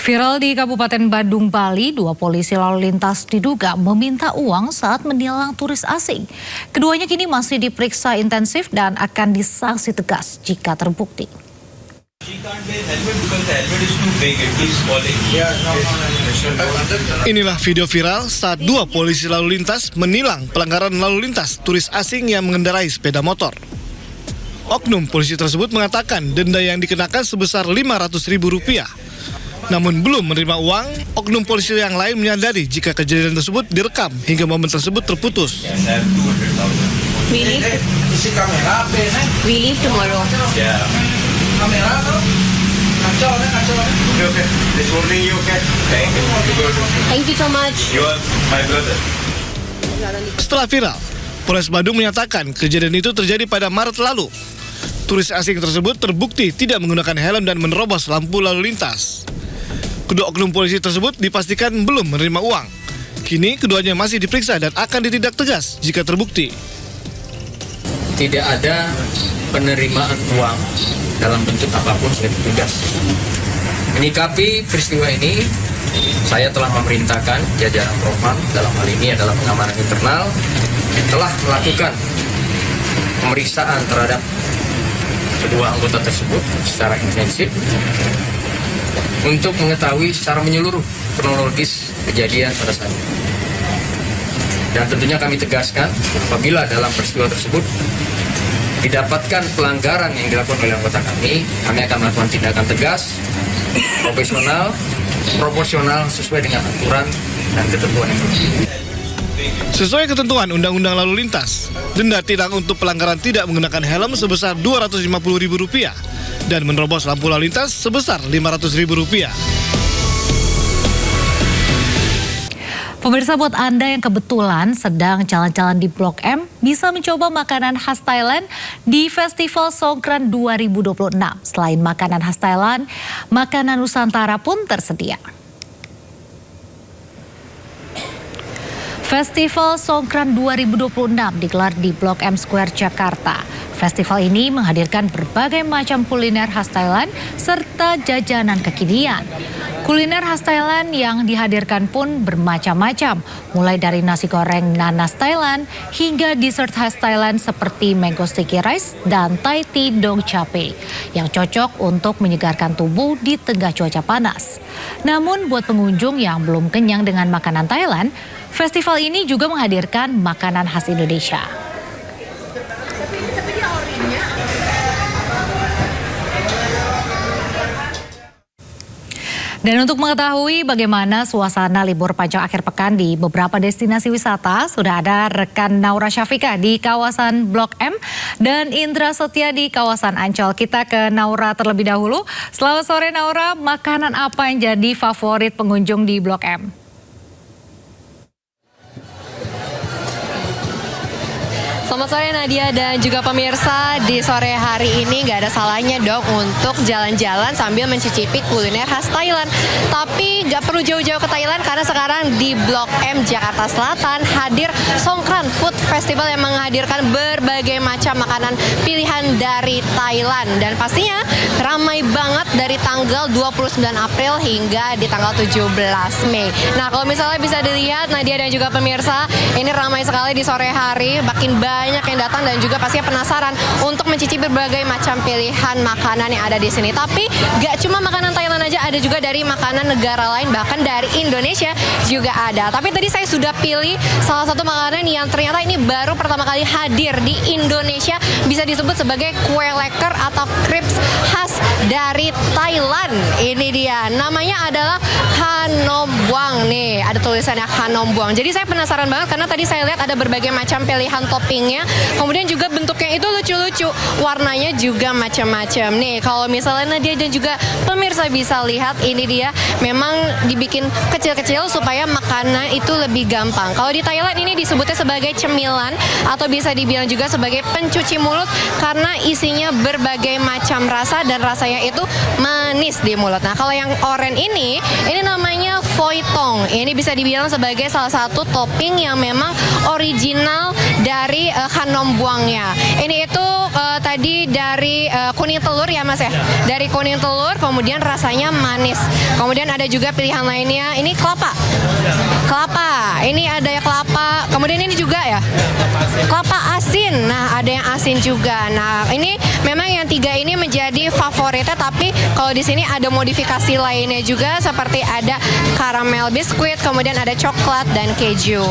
Viral di Kabupaten Badung, Bali, dua polisi lalu lintas diduga meminta uang saat menilang turis asing. Keduanya kini masih diperiksa intensif dan akan disanksi tegas jika terbukti. Inilah video viral saat dua polisi lalu lintas menilang pelanggaran lalu lintas turis asing yang mengendarai sepeda motor. Oknum polisi tersebut mengatakan denda yang dikenakan sebesar Rp500.000. Namun belum menerima uang, oknum polisi yang lain menyadari jika kejadian tersebut direkam hingga momen tersebut terputus. We leave tomorrow. Thank you so much. You are my brother. Setelah viral, Polres Badung menyatakan kejadian itu terjadi pada Maret lalu. Turis asing tersebut terbukti tidak menggunakan helm dan menerobos lampu lalu lintas. Kedua oknum polisi tersebut dipastikan belum menerima uang. Kini keduanya masih diperiksa dan akan ditindak tegas jika terbukti. Tidak ada penerimaan uang dalam bentuk apapun oleh petugas. Menyikapi peristiwa ini, saya telah memerintahkan jajaran Propam, dalam hal ini adalah pengamanan internal, telah melakukan pemeriksaan terhadap kedua anggota tersebut secara intensif untuk mengetahui secara menyeluruh kronologis kejadian pada saat itu. Dan tentunya kami tegaskan apabila dalam peristiwa tersebut didapatkan pelanggaran yang dilakukan oleh anggota kami akan melakukan tindakan tegas, profesional, proporsional sesuai dengan aturan dan ketentuan yang berlaku. Sesuai ketentuan Undang-Undang Lalu Lintas, denda tilang untuk pelanggaran tidak menggunakan helm sebesar Rp250.000 dan menerobos lampu lalu lintas sebesar Rp500.000. Pemirsa, buat Anda yang kebetulan sedang jalan-jalan di Blok M, bisa mencoba makanan khas Thailand di Festival Songkran 2026. Selain makanan khas Thailand, makanan Nusantara pun tersedia. Festival Songkran 2026 digelar di Blok M Square, Jakarta. Festival ini menghadirkan berbagai macam kuliner khas Thailand serta jajanan kekinian. Kuliner khas Thailand yang dihadirkan pun bermacam-macam, mulai dari nasi goreng nanas Thailand hingga dessert khas Thailand seperti mango sticky rice dan Thai tea dong chape yang cocok untuk menyegarkan tubuh di tengah cuaca panas. Namun buat pengunjung yang belum kenyang dengan makanan Thailand, festival ini juga menghadirkan makanan khas Indonesia. Dan untuk mengetahui bagaimana suasana libur panjang akhir pekan di beberapa destinasi wisata, sudah ada rekan Naura Syafika di kawasan Blok M dan Indra Setia di kawasan Ancol. Kita ke Naura terlebih dahulu. Selamat sore Naura, makanan apa yang jadi favorit pengunjung di Blok M? Selamat sore Nadia dan juga pemirsa. Di sore hari ini nggak ada salahnya dong untuk jalan-jalan sambil mencicipi kuliner khas Thailand. Tapi nggak perlu jauh-jauh ke Thailand karena sekarang di Blok M Jakarta Selatan hadir Songkran Food Festival yang menghadirkan berbagai macam makanan pilihan dari Thailand. Dan pastinya ramai banget dari tanggal 29 April hingga di tanggal 17 Mei. Nah, kalau misalnya bisa dilihat Nadia dan juga pemirsa, ini ramai sekali di sore hari, makin banyak yang datang dan juga pastinya penasaran untuk mencicipi berbagai macam pilihan makanan yang ada di sini. Tapi gak cuma makanan Thailand aja, ada juga dari makanan negara lain, bahkan dari Indonesia juga ada. Tapi tadi saya sudah pilih salah satu makanan yang ternyata ini baru pertama kali hadir di Indonesia, bisa disebut sebagai kue leker atau crepes khas dari Thailand. Ini dia, namanya adalah Khanom Buang nih, ada tulisannya Khanom Buang. Jadi saya penasaran banget karena tadi saya lihat ada berbagai macam pilihan toppingnya, kemudian juga bentuknya itu lucu-lucu, warnanya juga macam-macam. Nih kalau misalnya Nadia dan juga pemirsa bisa lihat, ini dia memang dibikin kecil-kecil supaya makanan itu lebih gampang. Kalau di Thailand ini disebutnya sebagai cemilan atau bisa dibilang juga sebagai pencuci mulut karena isinya berbagai macam rasa dan rasanya itu manis di mulut. Nah kalau yang oranye ini namanya Phoi Thong. Ini bisa dibilang sebagai salah satu topping yang memang original dari kanom buangnya. Ini itu tadi dari kuning telur ya Mas ya. Dari kuning telur kemudian rasanya manis. Kemudian ada juga pilihan lainnya, ini kelapa. Kelapa, ini ada ya kelapa. Kemudian ini juga ya kelapa asin. Nah, ada yang asin juga. Nah, ini memang yang tiga ini menjadi favoritnya, tapi kalau di sini ada modifikasi lainnya juga seperti ada karamel biskuit, kemudian ada coklat dan keju.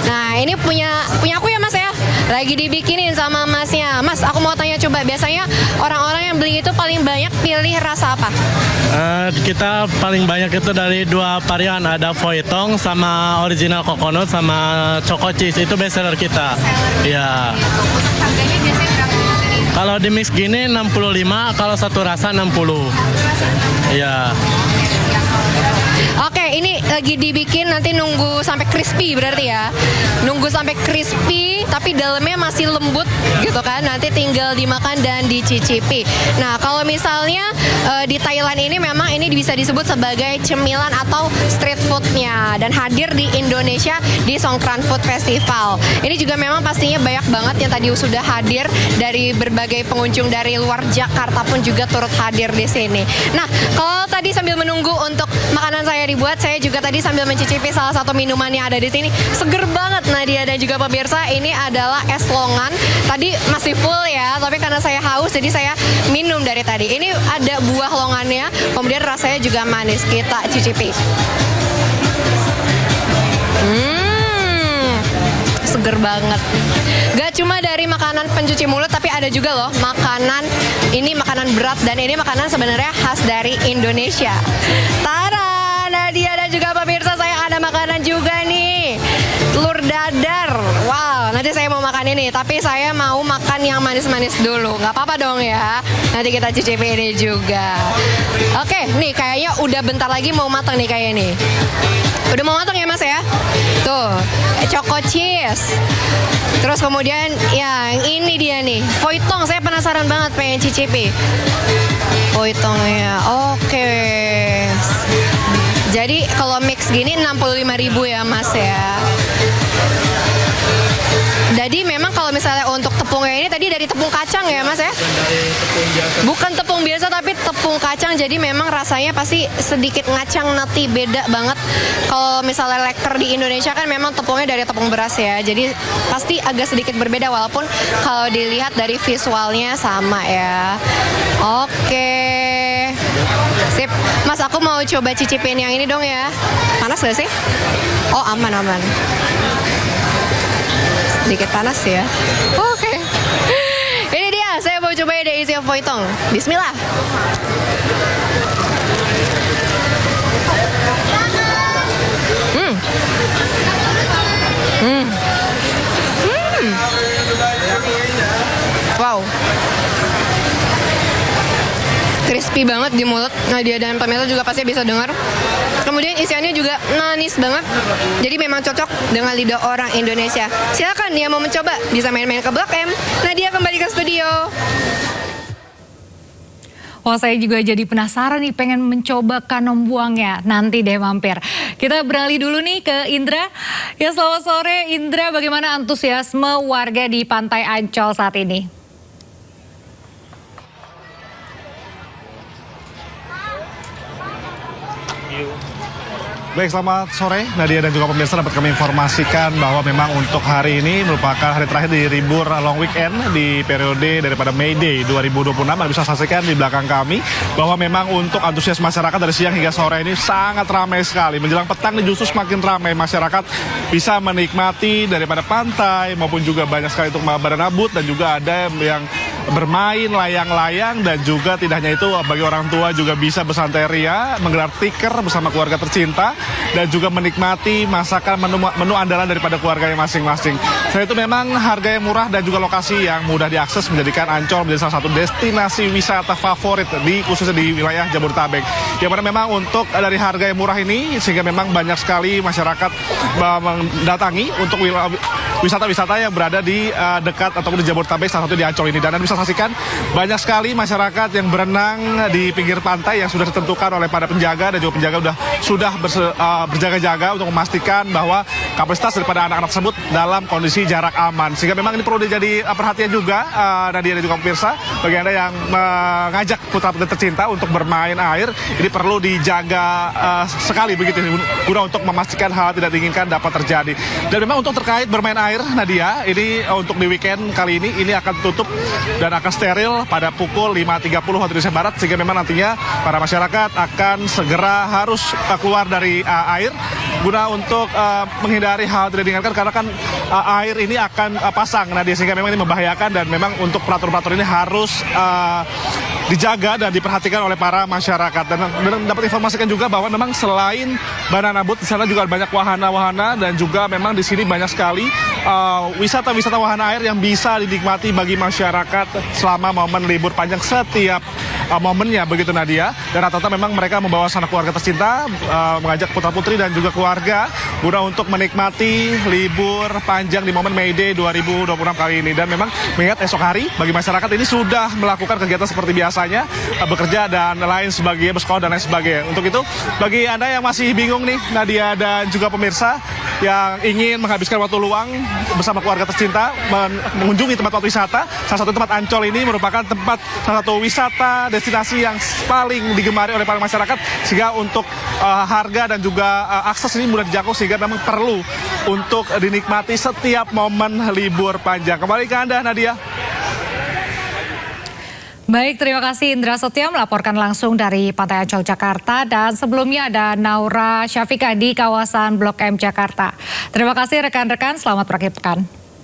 Nah, ini punya aku ya Mas ya. Lagi dibikinin sama Masnya. Mas, aku mau tanya coba, biasanya orang-orang yang beli itu paling banyak pilih rasa apa? Kita paling banyak itu dari dua varian, ada Foitong sama original coconut sama choco cheese, itu best seller kita. Iya. Harganya biasanya berapa? Kalau di mix gini 65, kalau satu rasa 60. Iya. Oke, ini lagi dibikin, nanti nunggu sampai crispy berarti ya. Nunggu sampai crispy tapi dalamnya masih lembut gitu kan. Nanti tinggal dimakan dan dicicipi. Nah, kalau misalnya di Thailand ini memang ini bisa disebut sebagai cemilan atau street foodnya, dan hadir di Indonesia di Songkran Food Festival. Ini juga memang pastinya banyak banget yang tadi sudah hadir dari berbagai pengunjung dari luar Jakarta pun juga turut hadir di sini. Nah, kalau tadi sambil menunggu untuk makanan saya dibuat, saya juga tadi sambil mencicipi salah satu minuman yang ada di sini. Seger banget Nadia dan juga pemirsa, ini adalah es longan. Tadi masih full ya, tapi karena saya haus jadi saya minum dari tadi. Ini ada buah longannya, kemudian rasanya juga manis. Kita cicipi. Seger banget. Gak cuma dari makanan pencuci mulut, tapi ada juga loh makanan, ini makanan berat, dan ini makanan sebenarnya khas dari Indonesia. Tara, Nadia dan juga pemirsa, saya ada makanan juga nih, telur dadar. Wow, nanti saya mau makan ini, tapi saya mau makan yang manis-manis dulu. Gak apa-apa dong ya, nanti kita cicipi ini juga. Oke, nih kayaknya udah bentar lagi mau matang nih kayaknya nih. Udah mau matang ya Mas ya? Tuh, choco cheese. Terus kemudian yang ini dia nih, Foitong. Saya penasaran banget pengen cicipi Foitongnya. Oke. Jadi kalau mix gini 65.000 ya Mas ya. Jadi memang kalau misalnya untuk tepungnya ini tadi dari tepung kacang ya Mas ya? Bukan tepung biasa tapi tepung kacang, jadi memang rasanya pasti sedikit ngacang nati, beda banget. Kalau misalnya leker di Indonesia kan memang tepungnya dari tepung beras ya, jadi pasti agak sedikit berbeda walaupun kalau dilihat dari visualnya sama ya. Oke. Sip. Mas, aku mau coba cicipin yang ini dong ya. Panas gak sih? Oh, aman. Sedikit panas ya. Oke. Ini dia, saya mau coba ada isi Foitong. Bismillah. Wow. Crispy banget di mulut. Nadia dan pemirsa juga pasti bisa dengar. Kemudian isiannya juga manis banget. Jadi memang cocok dengan lidah orang Indonesia. Silakan yang mau mencoba bisa main-main ke Blok M. Nadia kembali ke studio. Wah, saya juga jadi penasaran nih, pengen mencoba kanom buangnya. Nanti deh mampir. Kita beralih dulu nih ke Indra. Ya, selamat sore Indra, bagaimana antusiasme warga di Pantai Ancol saat ini? Baik, selamat sore Nadia dan juga pemirsa. Dapat kami informasikan bahwa memang untuk hari ini merupakan hari terakhir di libur long weekend di periode daripada May Day 2026. Anda bisa saksikan di belakang kami bahwa memang untuk antusias masyarakat dari siang hingga sore ini sangat ramai sekali. Menjelang petang ini justru semakin ramai, masyarakat bisa menikmati daripada pantai maupun juga banyak sekali untuk bernabut, dan juga ada yang bermain layang-layang, dan juga tidak hanya itu, bagi orang tua juga bisa bersantai ria, menggelar tikar bersama keluarga tercinta, dan juga menikmati masakan menu andalan daripada keluarganya masing-masing. Selain itu memang harga yang murah dan juga lokasi yang mudah diakses menjadikan Ancol menjadi salah satu destinasi wisata favorit khususnya di wilayah Jabodetabek. Yang mana memang untuk dari harga yang murah ini sehingga memang banyak sekali masyarakat mendatangi untuk wisata-wisata yang berada di dekat ataupun di Jabodetabek, salah satu di Ancol ini. Dan Anda bisa saksikan banyak sekali masyarakat yang berenang di pinggir pantai yang sudah ditentukan oleh para penjaga, dan juga penjaga sudah sudah berjaga-jaga untuk memastikan bahwa kapasitas daripada anak-anak tersebut dalam kondisi jarak aman. Sehingga memang ini perlu jadi perhatian juga, Nadia dan juga pemirsa, bagi Anda yang mengajak putra-putri tercinta untuk bermain air, ini perlu dijaga sekali begitu, guna untuk memastikan hal tidak diinginkan dapat terjadi. Dan memang untuk terkait bermain air, Nadia, ini untuk di weekend kali ini akan tutup dan akan steril pada pukul 5.30 waktu Indonesia Barat, sehingga memang nantinya para masyarakat akan segera harus keluar dari air guna untuk menghindari hal tidak diinginkan, karena kan air ini akan pasang, Nadia, sehingga memang ini membahayakan, dan memang untuk peraturan-peraturan ini harus dijaga dan diperhatikan oleh para masyarakat. Dan dapat informasikan juga bahwa memang selain Banana Boat, di sana juga banyak wahana-wahana, dan juga memang di sini banyak sekali wisata-wisata wahana air yang bisa dinikmati bagi masyarakat selama momen libur panjang setiap momennya begitu, Nadia. Dan rata-rata memang mereka membawa sanak keluarga tercinta, mengajak putra-putri dan juga keluarga guna untuk menikmati libur panjang di momen May Day 2026 kali ini. Dan memang mengingat esok hari bagi masyarakat ini sudah melakukan kegiatan seperti biasanya, bekerja dan lain sebagainya, bersekolah dan lain sebagainya. Untuk itu, bagi Anda yang masih bingung nih, Nadia dan juga pemirsa, yang ingin menghabiskan waktu luang bersama keluarga tercinta, mengunjungi tempat wisata, salah satu tempat Ancol ini merupakan tempat salah satu wisata destinasi yang paling digemari oleh para masyarakat, sehingga untuk harga dan juga akses ini mudah dijangkau, sehingga memang perlu untuk dinikmati setiap momen libur panjang. Kembali ke Anda, Nadia. Baik, terima kasih Indra Setia melaporkan langsung dari Pantai Ancol, Jakarta. Dan sebelumnya ada Naura Syafika di kawasan Blok M, Jakarta. Terima kasih rekan-rekan, selamat berakhir pekan.